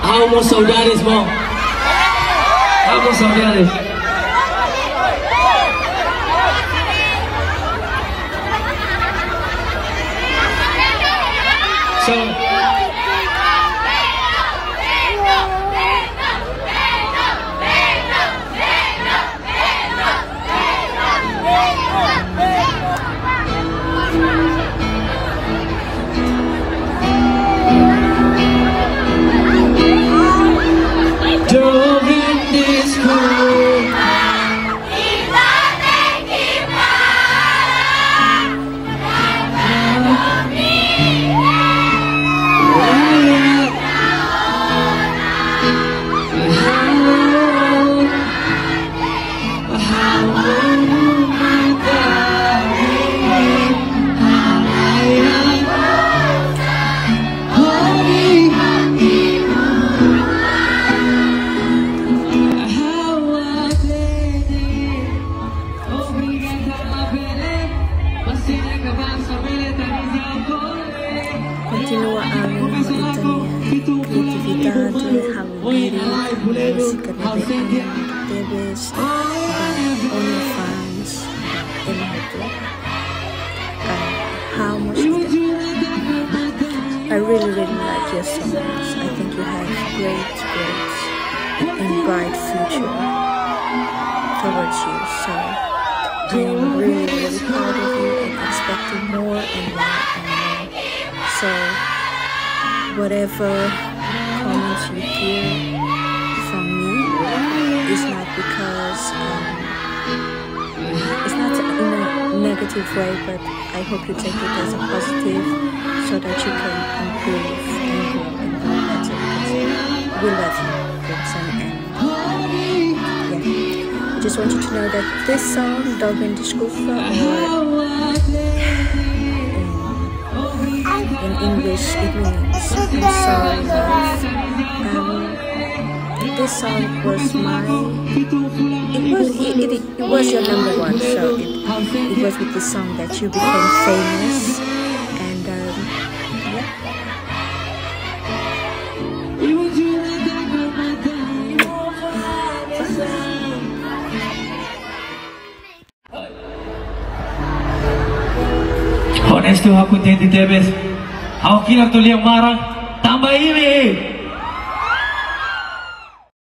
Almost saudades, bom. Almost saudades. So, during this cold continua a monitorear criatividade, habilidade, música de TVs, OnlyFans, how much I really like your songs. I think you have great and bright future towards you. So I am really proud of you and expecting more and more and more. So whatever comments you hear from me is not because it's not in a negative way, but I hope you take it as a positive so that you can improve and grow and do better, because we love you, Gibson, and yeah, I just want you to know that this song, Dogen Desculpa, or in English it means I'm sorry, love. This song was it was your number one, so it was with this song that you became famous, and Honesto aku tenti tebes. Aku kira tu liang marah tambah ini.